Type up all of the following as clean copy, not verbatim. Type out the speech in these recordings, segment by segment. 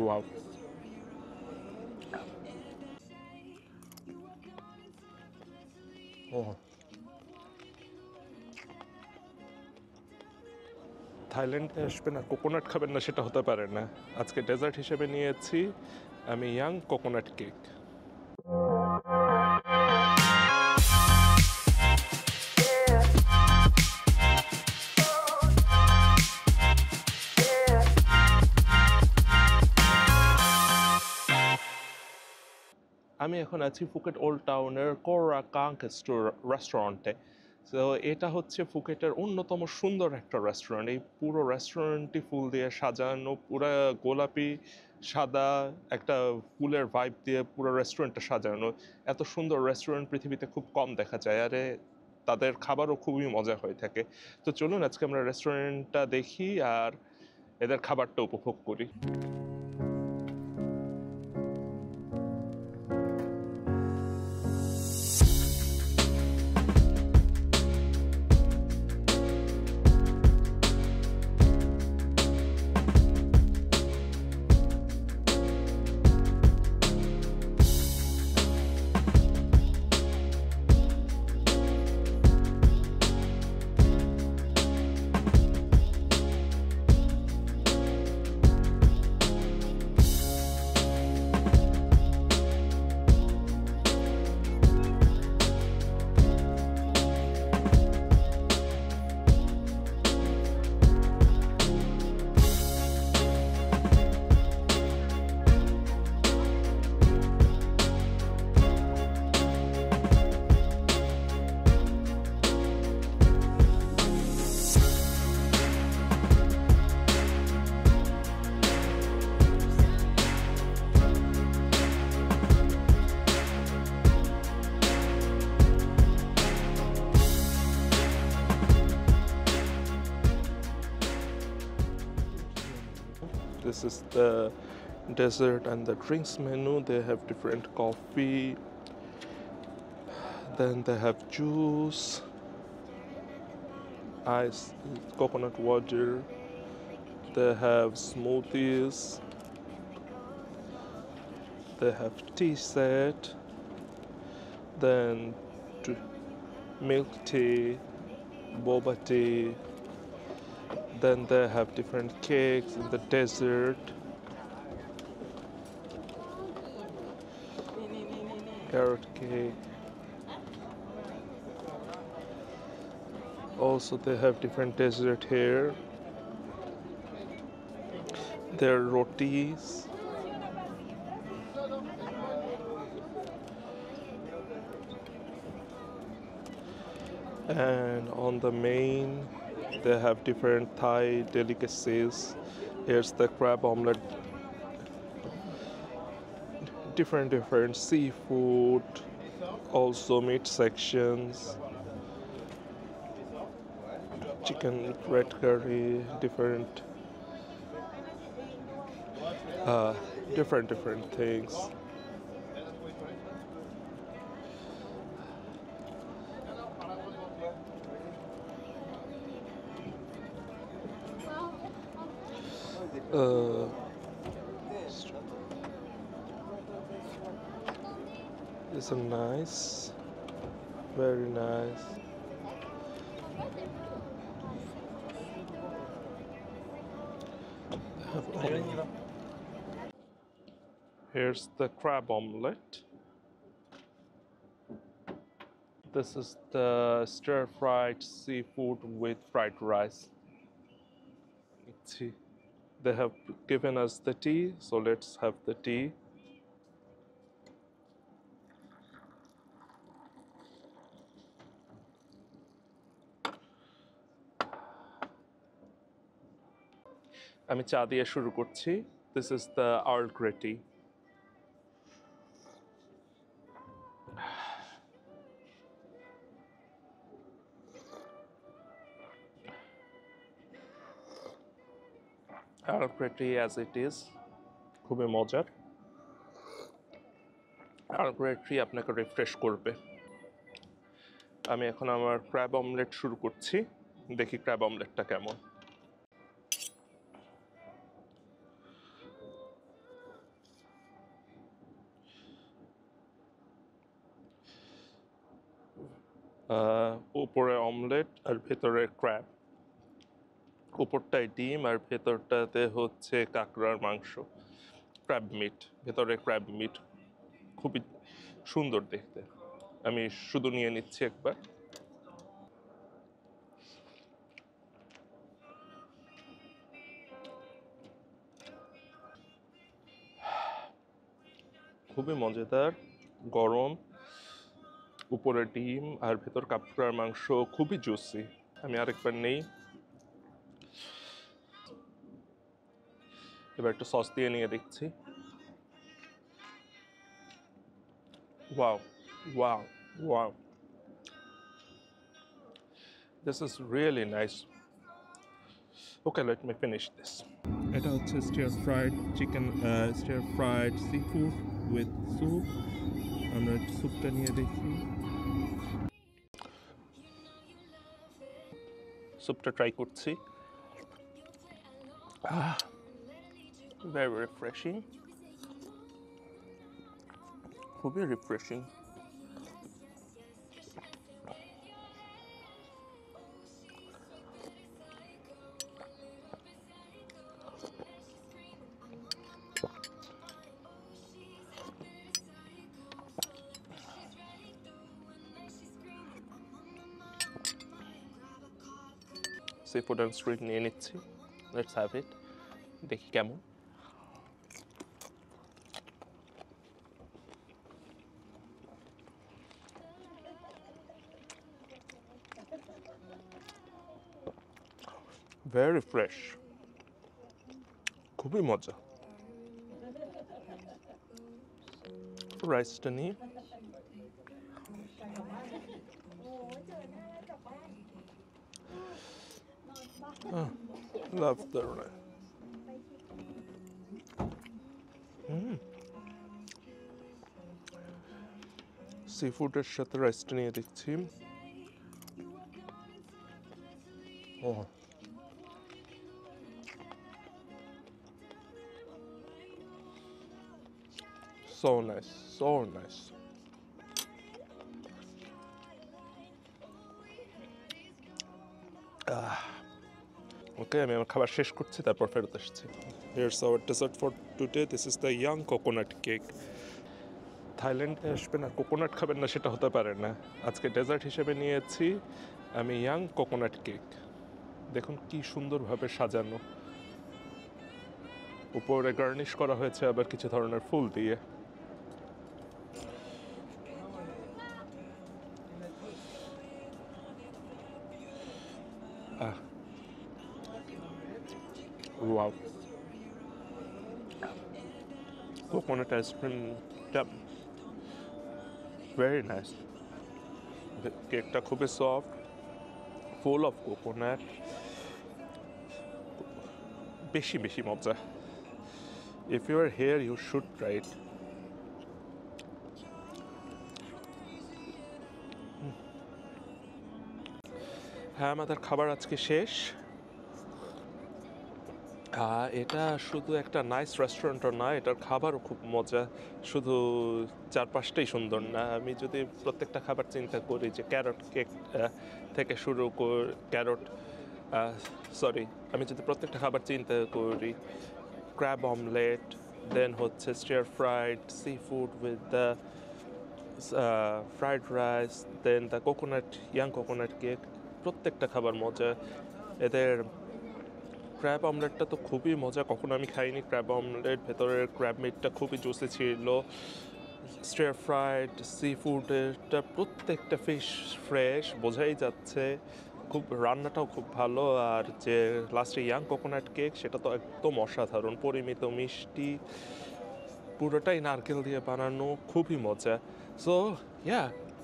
Wow. Oh. থাইল্যান্ডে আসবেন আর coconut খাবেন না সেটা হতে পারে না। আজকে ডেজার্ট হিসেবে নিয়েছি আমি ইয়াং কোকোনাট কেক। আমি এখন আছি ফুকেট ওল্ড টাউনের কোরাকাং রেস্টুরেন্টে। তো এটা হচ্ছে ফুকেটের অন্যতম সুন্দর একটা রেস্টুরেন্ট। এই পুরো রেস্টুরেন্টটি ফুল দিয়ে সাজানো, পুরো গোলাপি সাদা একটা ফুলের ভাইব দিয়ে পুরো রেস্টুরেন্টটা সাজানো। এত সুন্দর রেস্টুরেন্ট পৃথিবীতে খুব কম দেখা যায়, আরে তাদের খাবারও খুবই মজা হয়ে থাকে। তো চলুন আজকে আমরা রেস্টুরেন্টটা দেখি আর এদের খাবারটা উপভোগ করি। This is the dessert and the drinks menu. They have different coffee, then they have juice, ice, coconut water, they have smoothies, they have tea set, then milk tea, boba tea, then they have different cakes in the dessert, carrot cake. Also they have different dessert here. Their rotis, and on the main they have different Thai delicacies. Here's the crab omelette, different seafood, also meat sections, chicken red curry, different things. It's a nice, very nice. Here's the crab omelette. This is the stir-fried seafood with fried rice. Let's see. They have given us the tea, so let's have the tea. আমি চা দিয়ে শুরু করছি। This is the Earl Grey tea. Earl Grey tea as it is, খুবই মজার। Earl Grey tea আপনাকে refresh করবে। আমি এখন আমার ক্র্যাব অমলেট শুরু করছি, দেখি ক্র্যাব অমলেটটা কেমন। উপরে অমলেট আর ভেতরে ক্র্যাব, উপরটায় ডিম আর ভেতরটাতে হচ্ছে কাঁকড়ার মাংস, ক্র্যাব মিট, ভেতরে ক্র্যাব মিট, খুবই সুন্দর দেখতে। আমি শুধু নিয়ে নিচ্ছি একবার। খুবই মজাদার, গরম, উপরে ডিম আর ভেতর কাঁকড়ার মাংস, খুবই জুসি। আমি আরেকবার নেই, এবার একটু সস দিয়ে নিয়ে দেখছি। Wow, wow, wow, this is really nice. Okay, let me finish this. এটা হচ্ছে stir fried chicken, stair fried seafood with soup. আমরা স্যুপটা নিয়ে দেখি, স্যুপটা ট্রাই করছি। ভেরি রিফ্রেশিং, খুবই refreshing. Sea food and street নিয়ে নিচ্ছি, লেটস হ্যাভ ইট, দেখি কেমন। ভেরি ফ্রেশ, খুবই মজা। রাইসটা নিয়ে লাভ দ্য রাইস। সি ফুডের সাথে রাইসটা নিয়ে দেখছি। ও, so nice, so nice. ওকে, আমি আমার খাবার শেষ করছি, তারপর ফেরত আসছি। Here's our dessert for today. This is the young coconut cake. থাইল্যান্ডে আসবেন আর কোকোনাট খাবেন না সেটা হতে পারে না। আজকে ডেজার্ট হিসেবে নিয়েছি আমি ইয়াং কোকোনাট কেক। দেখুন কি সুন্দরভাবে সাজানো, উপরে গার্নিশ করা হয়েছে আবার কিছু ধরনের ফুল দিয়ে। ওয়াও, কোকোনাট আইসক্রিমটা ভেরি নাইস। কেকটা খুবই সফট, ফুল অফ কোকোনাট, বেশি বেশি মজা। If you are here you should try it. হ্যাঁ, আমাদের খাবার আজকে শেষ। এটা শুধু একটা নাইস রেস্টুরেন্টও না, এটার খাবারও খুব মজা। শুধু চারপাশটাই সুন্দর না, আমি যদি প্রত্যেকটা খাবার চিন্তা করি, যে ক্যারট কেক থেকে শুরু করে আমি যদি প্রত্যেকটা খাবার চিন্তা করি, ক্র্যাব অমলেট, দেন হচ্ছে stir fried seafood with the fried rice, then the young coconut cake, প্রত্যেকটা খাবার মজা। এদের ক্র্যাব অমলেটটা তো খুবই মজা, কখনো আমি খাইনি ক্র্যাব অমলেট, ভেতরের ক্র্যাব মিটটা খুবই জুসি ছিল। স্টিয়ার ফ্রাইড সি ফুডেরটা প্রত্যেকটা ফিশ ফ্রেশ, বোঝাই যাচ্ছে। খুব রান্নাটাও খুব ভালো। আর যে লাস্টে ইয়াং কোকোনাট কেক, সেটা তো একদম অসাধারণ, পরিমিত মিষ্টি, পুরোটাই নারকেল দিয়ে বানানো, খুবই মজা। সো ইয়া,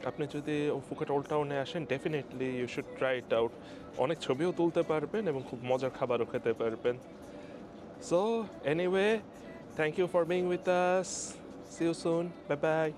আপনি যদি ফুকেট ওল্ড টাউনে আসেন, definitely you should try it out. অনেক ছবিও তুলতে পারবেন এবং খুব মজার খাবারও খেতে পারবেন। So anyway, thank you for being with us, see you soon, bye by.